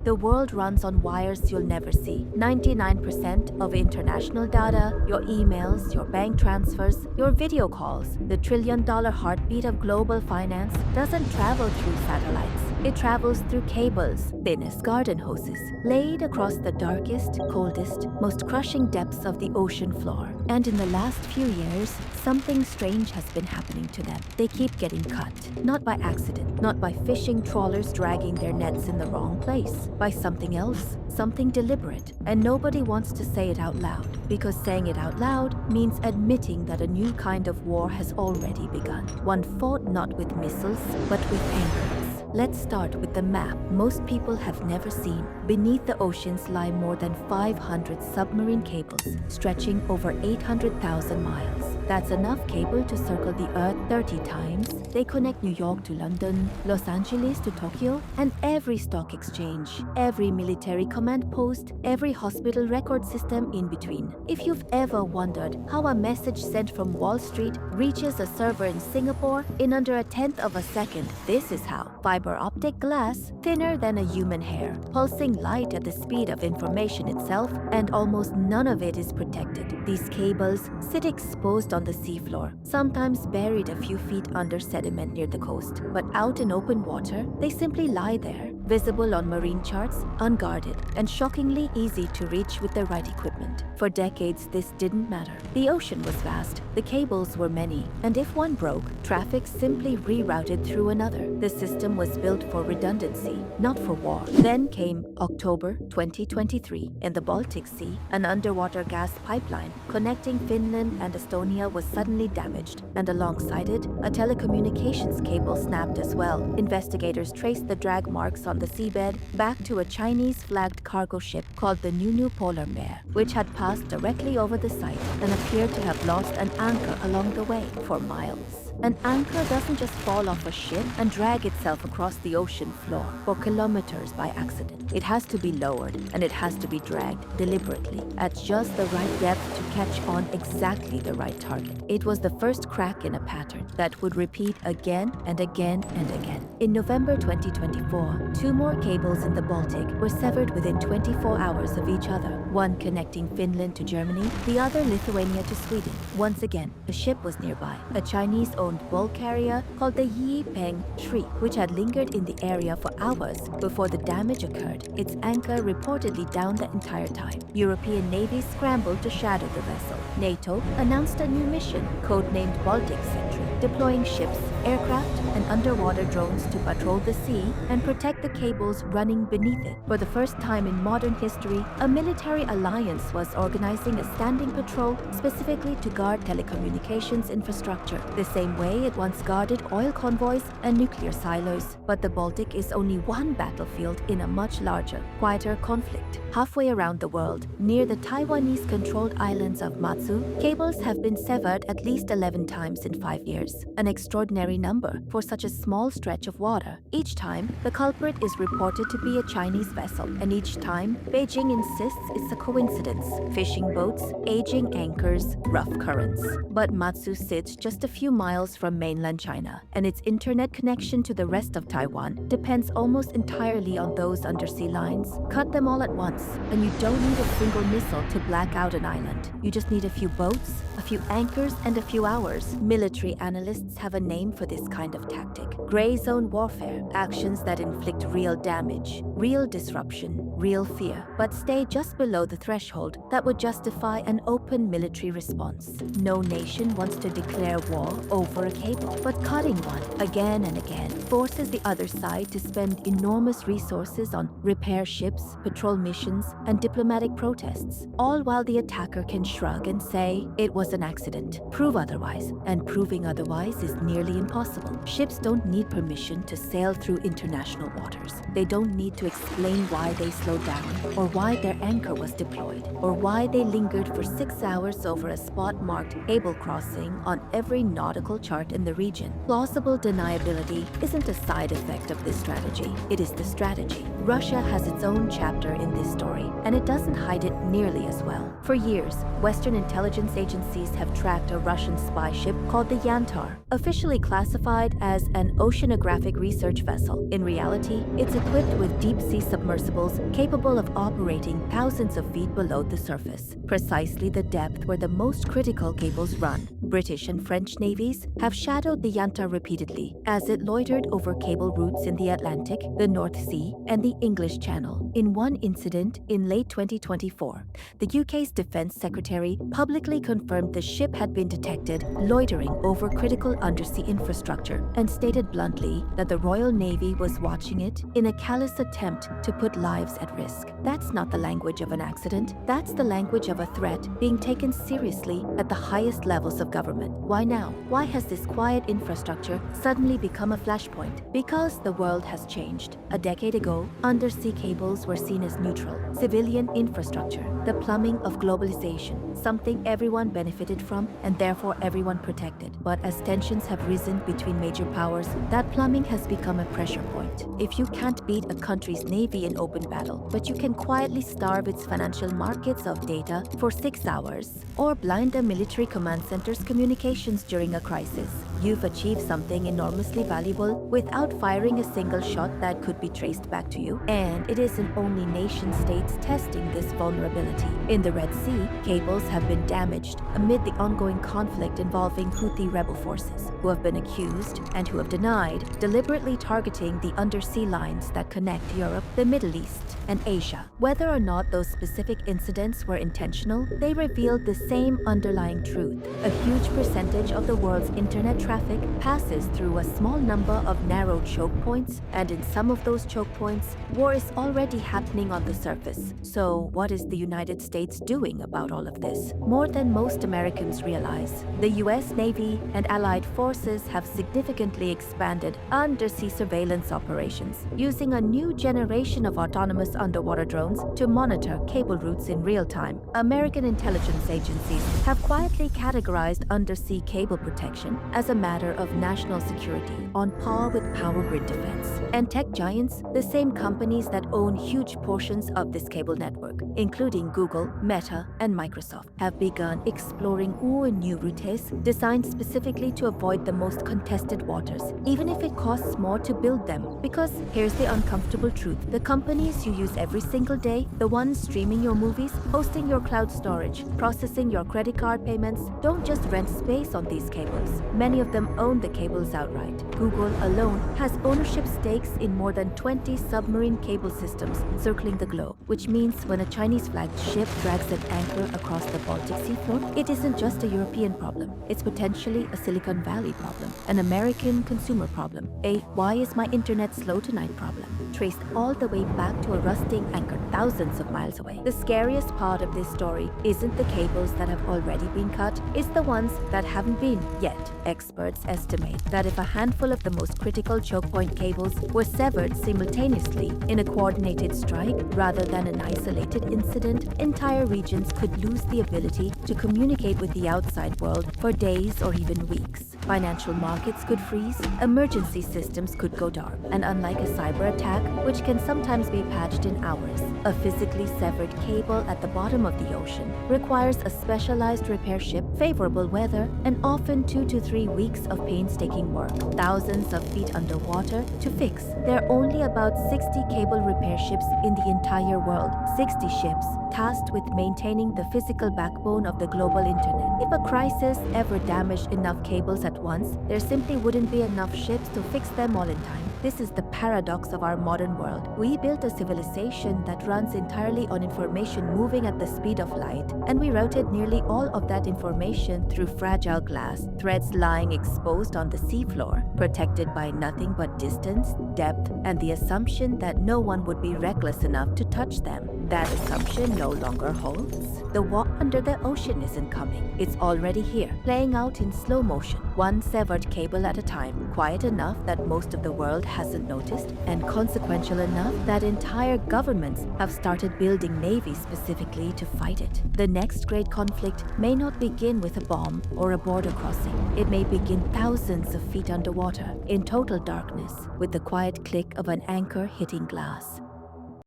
The world runs on wires you'll never see. 99% of international data, your emails, your bank transfers, your video calls, the trillion-dollar heartbeat of global finance doesn't travel through satellites. It travels through cables, thin as garden hoses, laid across the darkest, coldest, most crushing depths of the ocean floor. And in the last few years, something strange has been happening to them. They keep getting cut, not by accident, not by fishing trawlers dragging their nets in the wrong place, by something else, something deliberate. And nobody wants to say it out loud, because saying it out loud means admitting that a new kind of war has already begun. One fought not with missiles, but with anchors. Let's start with the map most people have never seen. Beneath the oceans lie more than 500 submarine cables, stretching over 800,000 miles. That's enough cable to circle the Earth 30 times. They connect New York to London, Los Angeles to Tokyo, and every stock exchange, every military command post, every hospital record system in between. If you've ever wondered how a message sent from Wall Street reaches a server in Singapore in under a tenth of a second, this is how. Fiber optic glass, thinner than a human hair, pulsing light at the speed of information itself, and almost none of it is protected. These cables sit exposed on the seafloor, sometimes buried a few feet under sediment near the coast. But out in open water, they simply lie there, visible on marine charts, unguarded, and shockingly easy to reach with the right equipment. For decades, this didn't matter. The ocean was vast, the cables were many, and if one broke, traffic simply rerouted through another. The system was built for redundancy, not for war. Then came October 2023. In the Baltic Sea, an underwater gas pipeline connecting Finland and Estonia was suddenly damaged, and alongside it, a telecommunications cable snapped as well. Investigators traced the drag marks on the seabed back to a Chinese-flagged cargo ship called the Nunu Polar Bear, which had passed directly over the site and appeared to have lost an anchor along the way for miles. An anchor doesn't just fall off a ship and drag itself across the ocean floor for kilometers by accident. It has to be lowered, and it has to be dragged deliberately at just the right depth to catch on exactly the right target. It was the first crack in a pattern that would repeat again and again and again. In November 2024, two more cables in the Baltic were severed within 24 hours of each other, one connecting Finland to Germany, the other Lithuania to Sweden. Once again, a ship was nearby, a Chinese-owned bulk carrier called the Yi Peng Shri, which had lingered in the area for hours before the damage occurred, its anchor reportedly down the entire time. European navies scrambled to shadow the vessel. NATO announced a new mission, codenamed Baltic Sentry, deploying ships, aircraft, and underwater drones to patrol the sea and protect the cables running beneath it. For the first time in modern history, a military alliance was organizing a standing patrol specifically to guard telecommunications infrastructure, the same way it once guarded oil convoys and nuclear silos. But the Baltic is only one battlefield in a much larger, quieter conflict. Halfway around the world, near the Taiwanese-controlled islands of Matsu, cables have been severed at least 11 times in 5 years, an extraordinary number for such a small stretch of water. Each time, the culprit is reported to be a Chinese vessel, and each time, Beijing insists it's a coincidence. Fishing boats, aging anchors, rough currents. But Matsu sits just a few miles from mainland China, and its internet connection to the rest of Taiwan depends almost entirely on those undersea lines. Cut them all at once, and you don't need a single missile to black out an island. You just need a few boats, a few anchors, and a few hours. Military analysts have a name for this kind of tactic: gray zone warfare, actions that inflict real damage, real disruption, real fear, but stay just below the threshold that would justify an open military response. No nation wants to declare war over a cable, but cutting one again and again forces the other side to spend enormous resources on repair ships, patrol missions, and diplomatic protests, all while the attacker can shrug and say it was an accident. Prove otherwise, and proving otherwise is nearly impossible. Ships don't need permission to sail through international waters. They don't need to explain why they slowed down, or why their anchor was deployed, or why they lingered for 6 hours over a spot marked cable crossing on every nautical chart in the region. Plausible deniability isn't a side effect of this strategy, it is the strategy. Russia has its own chapter in this story, and it doesn't hide it nearly as well. For years, Western intelligence agencies have tracked a Russian spy ship called the Yantar, officially classified as an oceanographic research vessel. In reality, it's equipped with deep-sea submersibles capable of operating thousands of feet below the surface, precisely the depth where the most critical cables run. British and French navies have shadowed the Yantar repeatedly as it loitered over cable routes in the Atlantic, the North Sea, and the English Channel. In one incident in late 2024, the UK's Defence Secretary publicly confirmed the ship had been detected loitering over critical undersea infrastructure and stated bluntly that the Royal Navy was watching it in a callous attempt to put lives at risk. That's not the language of an accident, that's the language of a threat being taken seriously at the highest levels of government. Why now? Why has this quiet infrastructure suddenly become a flashpoint? Because the world has changed. A decade ago, undersea cables were seen as neutral, civilian infrastructure, the plumbing of globalization, something everyone benefited from and therefore everyone protected. But as tensions have risen between major powers, that plumbing has become a pressure point. If you can't beat a country's navy in open battle, but you can quietly starve its financial markets of data for 6 hours, or blind a military command center's communications during a crisis, you've achieved something enormously valuable without firing a single shot that could be traced back to you. And it isn't only nation-states testing this vulnerability. In the Red Sea, cables have been damaged amid the ongoing conflict involving Houthi rebel forces, who have been accused and who have denied deliberately targeting the undersea lines that connect Europe, the Middle East, and Asia. Whether or not those specific incidents were intentional, they revealed the same underlying truth. A huge percentage of the world's internet traffic passes through a small number of narrow choke points, and in some of those choke points, war is already happening on the surface. So, what is the United States doing about all of this? More than most Americans realize, the US Navy and allied forces have significantly expanded undersea surveillance operations, using a new generation of autonomous underwater drones to monitor cable routes in real time. American intelligence agencies have quietly categorized undersea cable protection as a matter of national security, on par with power grid defense. And tech giants, the same companies that own huge portions of this cable network, including Google, Meta, and Microsoft, have begun exploring new routes designed specifically to avoid the most contested waters, even if it costs more to build them. Because here's the uncomfortable truth: the companies you use every single day, the ones streaming your movies, hosting your cloud storage, processing your credit card payments, don't just rent space on these cables. Many of them own the cables outright. Google alone has ownership stakes in more than 20 submarine cable systems circling the globe, which means when a Chinese-flagged ship drags an anchor across the Baltic seafloor, it isn't just a European problem. It's potentially a Silicon Valley problem, an American consumer problem, a "why is my internet slow tonight" problem, traced all the way back to a rusting anchor thousands of miles away. The scariest part of this story isn't the cables that have already been cut, it's the ones that haven't been yet. Experts estimate that if a handful of the most critical choke point cables were severed simultaneously in a coordinated strike rather than an isolated incident, entire regions could lose the ability to communicate with the outside world for days or even weeks. Financial markets could freeze, emergency systems could go dark, and unlike a cyber attack, which can sometimes be patched in hours, a physically severed cable at the bottom of the ocean requires a specialized repair ship, favorable weather, and often 2 to 3 weeks of painstaking work, thousands of feet underwater to fix. There are only about 60 cable repair ships in the entire world, 60 ships tasked with maintaining the physical backbone of the global internet. If a crisis ever damaged enough cables at once, there simply wouldn't be enough ships to fix them all in time. This is the paradox of our modern world. We built a civilization that runs entirely on information moving at the speed of light, and we routed nearly all of that information through fragile glass, threads lying exposed on the seafloor, protected by nothing but distance, depth, and the assumption that no one would be reckless enough to touch them. That assumption no longer holds. The war under the ocean isn't coming. It's already here, playing out in slow motion, one severed cable at a time, quiet enough that most of the world hasn't noticed, and consequential enough that entire governments have started building navies specifically to fight it. The next great conflict may not begin with a bomb or a border crossing. It may begin thousands of feet underwater, in total darkness, with the quiet click of an anchor hitting glass.